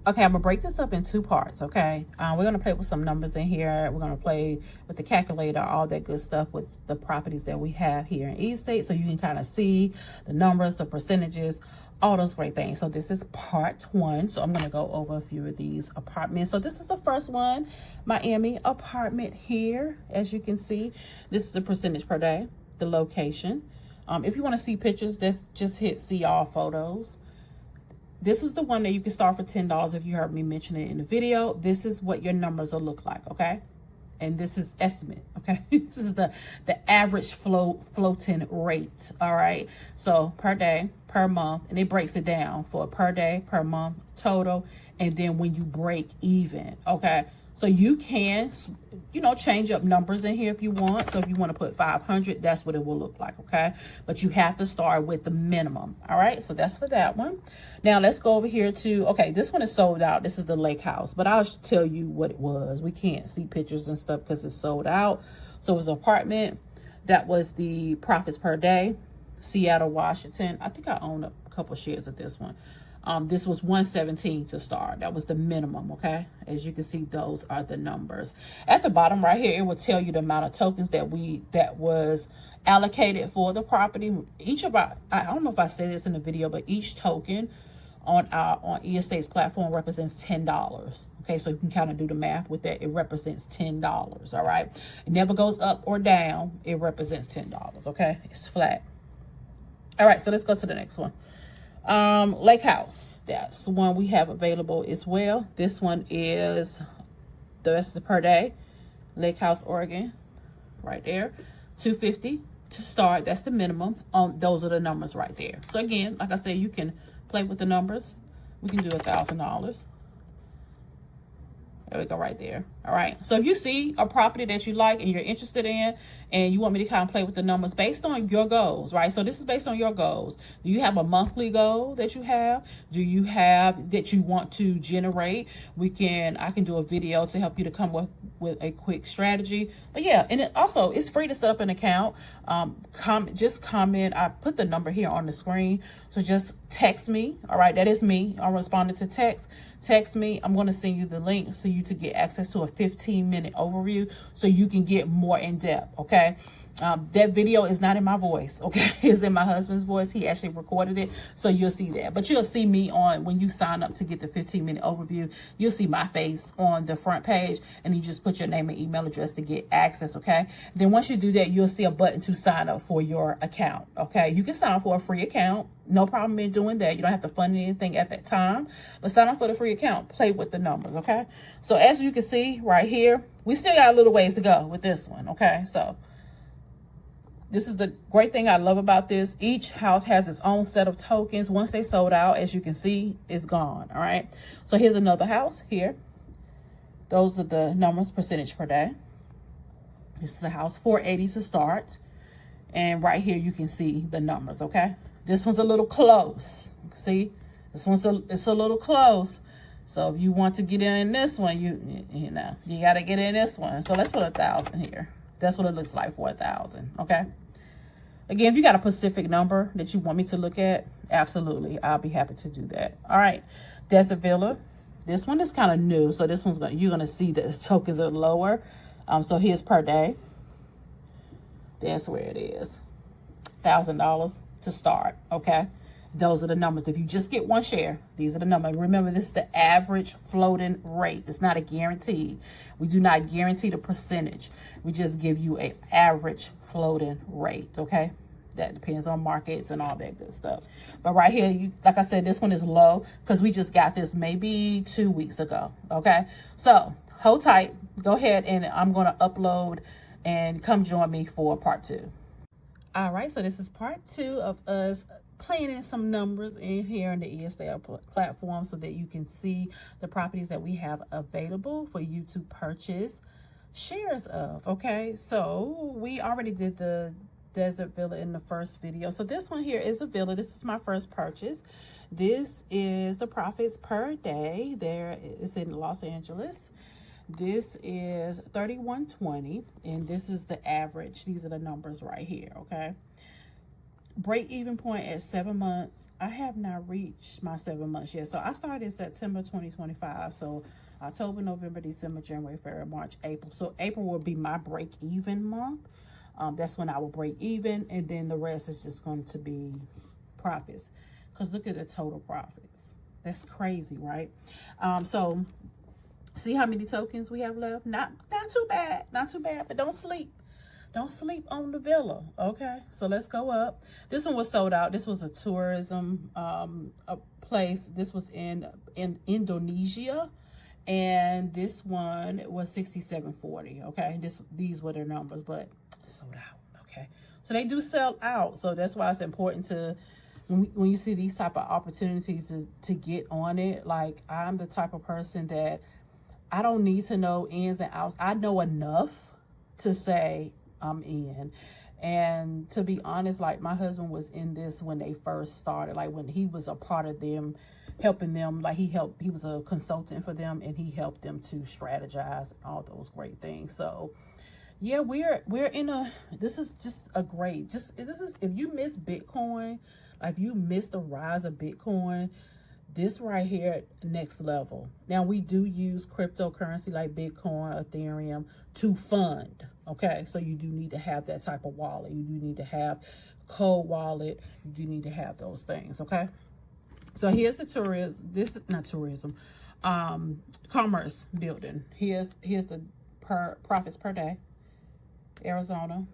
Okay, I'm gonna break this up in two parts, okay? We're gonna play with some numbers in here. We're gonna play with the calculator, all that good stuff with the properties that we have here in E-State, so you can kind of see the numbers, the percentages, all those great things. So this is part one. So I'm gonna go over a few of these apartments. So this is the first one, Miami apartment here. As you can see, this is the percentage per day, the location. If you wanna see pictures, just hit see all photos. This is the one that you can start for $10 if you heard me mention it in the video. This is what your numbers will look like, okay? And this is estimate, okay? This is the average floating rate, all right? So per day, per month, and it breaks it down for per day, per month, total, and then when you break even, okay? So you can, you know, change up numbers in here if you want. So if you want to put 500, that's what it will look like, okay? But you have to start with the minimum, all right? So that's for that one. Now let's go over here to, okay, this one is sold out. This is the lake house, but I'll tell you what it was. We can't see pictures and stuff because it's sold out. So it was an apartment. That was the profits per day, Seattle, Washington. I think I own a couple shares of this one. This was 117 to start. That was the minimum, okay? As you can see, those are the numbers. At the bottom right here, it will tell you the amount of tokens that was allocated for the property. Each of our, I don't know if I said this in the video, but each token on E-Estate's platform represents $10. Okay, so you can kind of do the math with that. It represents $10, all right? It never goes up or down. It represents $10, okay? It's flat. All right, so let's go to the next one. Lake house, that's the one we have available as well. This one is the rest of per day. Lake House, Oregon, right there. 250 to start. That's the minimum. Those are the numbers right there. So again, like I said, you can play with the numbers. We can do $1,000. There we go, right there. All right. So if you see a property that you like and you're interested in, and you want me to kind of play with the numbers based on your goals, right? So this is based on your goals. Do you have a monthly goal that you have? Do you have that you want to generate? I can do a video to help you to come with a quick strategy. But yeah, and it's free to set up an account. Just comment. I put the number here on the screen. So just text me. All right. That is me. I'm responding to text. Text me. I'm going to send you the link so you to get access to a 15-minute overview so you can get more in depth. Okay. That video is not in my voice. Okay. It's in my husband's voice. He actually recorded it. So you'll see that, but you'll see me when you sign up to get the 15-minute overview, you'll see my face on the front page, and you just put your name and email address to get access. Okay. Then once you do that, you'll see a button to sign up for your account. Okay. You can sign up for a free account. No problem in doing that. You don't have to fund anything at that time, but sign up for the free account. Play with the numbers, okay? So as you can see right here, we still got a little ways to go with this one, okay? So this is the great thing I love about this. Each house has its own set of tokens. Once they sold out, as you can see, it's gone, all right? So here's another house here. Those are the numbers, percentage per day. This is a house, 480 to start. And right here, you can see the numbers, okay? This one's a little close. See, this one's it's a little close. So if you want to get in this one, you got to get in this one. So let's put 1,000 here. That's what it looks like for 1,000. Okay. Again, if you got a specific number that you want me to look at, absolutely, I'll be happy to do that. All right, Desert Villa. This one is kind of new, so this one's you're gonna see that the tokens are lower. So here's per day. That's where it is. $1,000 to start. Okay, those are the numbers. If you just get one share, these are the numbers. Remember, this is the average floating rate. It's not a guarantee. We do not guarantee the percentage. We just give you an average floating rate. Okay, that depends on markets and all that good stuff. But right here, like I said, this one is low because we just got this maybe 2 weeks ago. Okay, so hold tight. Go ahead, and I'm going to upload and come join me for part 2. All right, so this is part 2 of us playing in some numbers in here on the E-Estate platform so that you can see the properties that we have available for you to purchase shares of. Okay, so we already did the Desert Villa in the first video. So this one here is a villa. This is my first purchase. This is the profits per day. There it's in Los Angeles. This is 3120, and this is the average. These are the numbers right here, okay? break even point at 7 months. I have not reached my 7 months yet. So I started in September 2025. So October, November, December, January, February, March, April. So April will be my break even month. That's when I will break even, and then the rest is just going to be profits. Because look at the total profits. That's crazy, right? So see how many tokens we have left? Not too bad. Not too bad, but don't sleep. Don't sleep on the villa. Okay, so let's go up. This one was sold out. This was a tourism a place. This was in Indonesia, and this one was 6740. Okay, these were their numbers, but it's sold out. Okay, so they do sell out. So that's why it's important to, when you see these type of opportunities, to get on it. Like, I'm the type of person that I don't need to know ins and outs. I know enough to say I'm in. And to be honest, like, my husband was in this when they first started, like when he was a part of them, helping them. Like, he was a consultant for them, and he helped them to strategize and all those great things. So yeah, we're in this is just a great, this is, if you miss Bitcoin, like if you miss the rise of Bitcoin, this right here, next level. Now, we do use cryptocurrency like Bitcoin, Ethereum to fund. Okay, so you do need to have that type of wallet. You do need to have cold wallet. You do need to have those things. Okay, so here's the commerce building. Here's the profits per day. Arizona.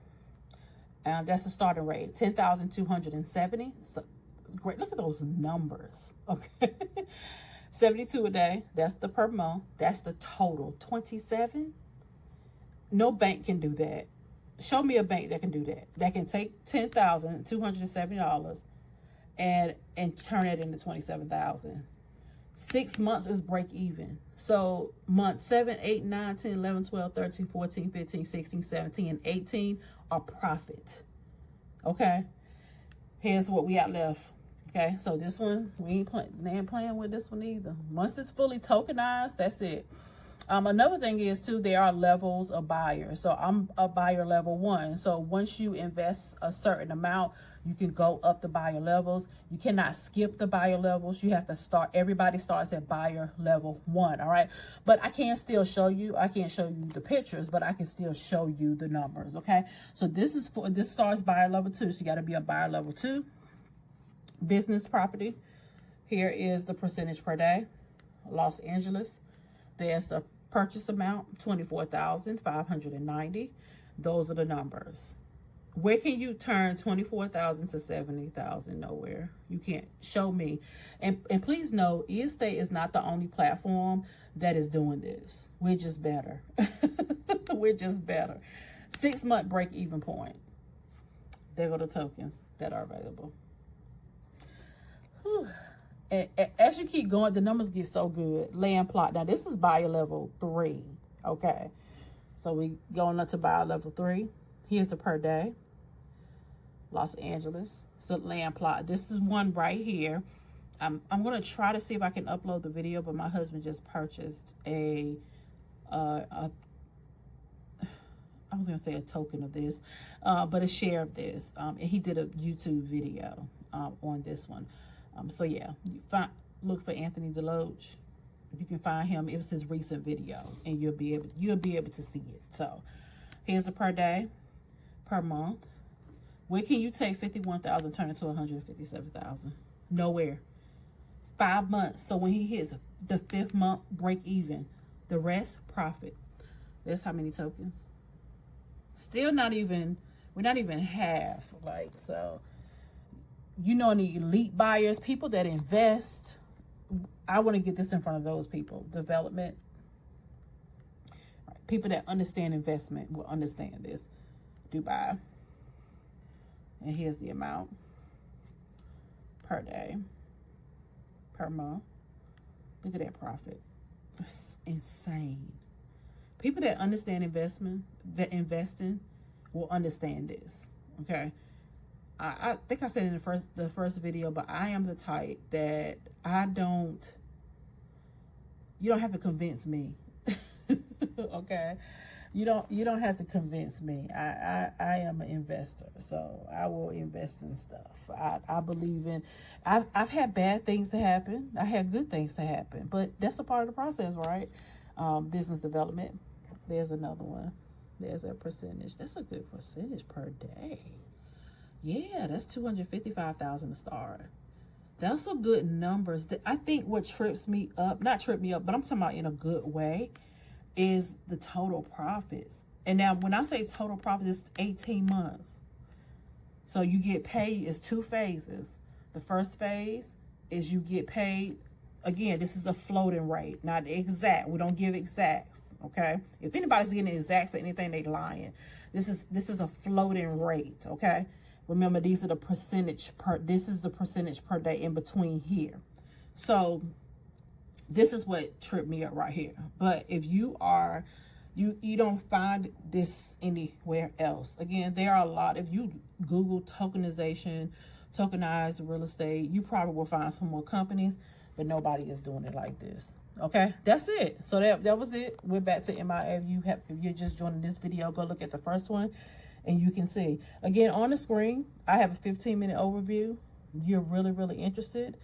That's the starting rate, 10,270. So it's great. Look at those numbers. Okay. 72 a day. That's the per month. That's the total. 27. No bank can do that. Show me a bank that can do that. That can take $10,270 and turn it into 27,000. 6 months is break even. So month 7, 8, 9, 10, 11, 12, 13, 14, 15, 16, 17, and 18 are profit. Okay. Here's what we got left. Okay. So this one, we ain't playing with this one either. Once it's fully tokenized, that's it. Another thing is too, there are levels of buyers. So I'm a buyer level 1. So once you invest a certain amount, you can go up the buyer levels. You cannot skip the buyer levels. You have to start. Everybody starts at buyer level 1. All right. But I can still show you. I can't show you the pictures, but I can still show you the numbers. Okay. So this starts buyer level 2. So you got to be a buyer level 2. Business property. Here is the percentage per day. Los Angeles. There's the purchase amount, 24,590. Those are the numbers. Where can you turn 24,000 to 70,000? Nowhere. You can't. Show me. And please know, eState is not the only platform that is doing this. We're just better. We're just better. 6 month break even point. There go the tokens that are available. Whew. And as you keep going, the numbers get so good. Land plot. Now, this is buyer level 3. Okay. So we going up to buyer level 3. Here's the per day. Los Angeles. So land plot. This is one right here. I'm going to try to see if I can upload the video, but my husband just purchased I was going to say a token of this, but a share of this. And he did a YouTube video on this one. So yeah, look for Anthony Deloach. If you can find him, it was his recent video, and you'll be able to see it. So here's the per day, per month. Where can you take 51,000 turn it to 157,000? Nowhere. 5 months. So when he hits the 5th month, break even. The rest, profit. That's how many tokens. Still not even. We're not even half. Like, so. You know, the elite buyers, people that invest, I want to get this in front of those people. Development. People that understand investment will understand this. Dubai. And here's the amount per day, per month. Look at that profit. That's insane. People that understand investing will understand this. Okay. I think I said in the first video, but I am the type that you don't have to convince me. Okay. You don't have to convince me. I am an investor, so I will invest in stuff. I believe in. I've had bad things to happen. I had good things to happen, but that's a part of the process, right? Business development. There's another one. There's a percentage. That's a good percentage per day. Yeah, that's $255,000 to start. That's some good numbers. I think what trips me up, not trip me up, but I'm talking about in a good way, is the total profits. And now when I say total profits, it's 18 months. So you get paid, it's 2 phases. The first phase is you get paid. Again, this is a floating rate, not exact. We don't give exacts, okay? If anybody's getting exacts or anything, they lying. This is a floating rate, okay? Remember, these are the percentage this is the percentage per day in between here. So this is what tripped me up right here. But if you are, you don't find this anywhere else. Again, there are a lot. If you Google tokenization, tokenized real estate, you probably will find some more companies, but nobody is doing it like this. Okay, that's it. So that was it. We're back to MIA. If you're just joining this video, go look at the first one and you can see. Again, on the screen, I have a 15-minute overview. If you're really interested,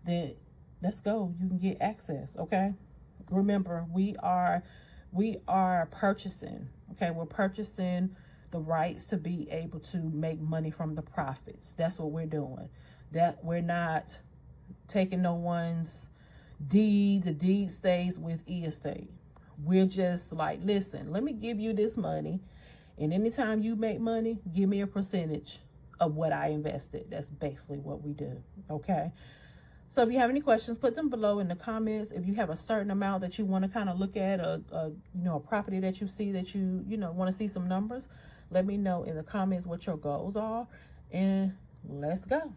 then let's go. You can get access, okay? Remember, we are purchasing, okay? We're purchasing the rights to be able to make money from the profits. That's what we're doing. That we're not taking no one's deed. The deed stays with estate. We're just like, listen, let me give you this money, and anytime you make money, give me a percentage of what I invested. That's basically what we do, okay? So if you have any questions, put them below in the comments. If you have a certain amount that you want to kind of look at, a property that you see that you want to see some numbers, let me know in the comments what your goals are, and let's go.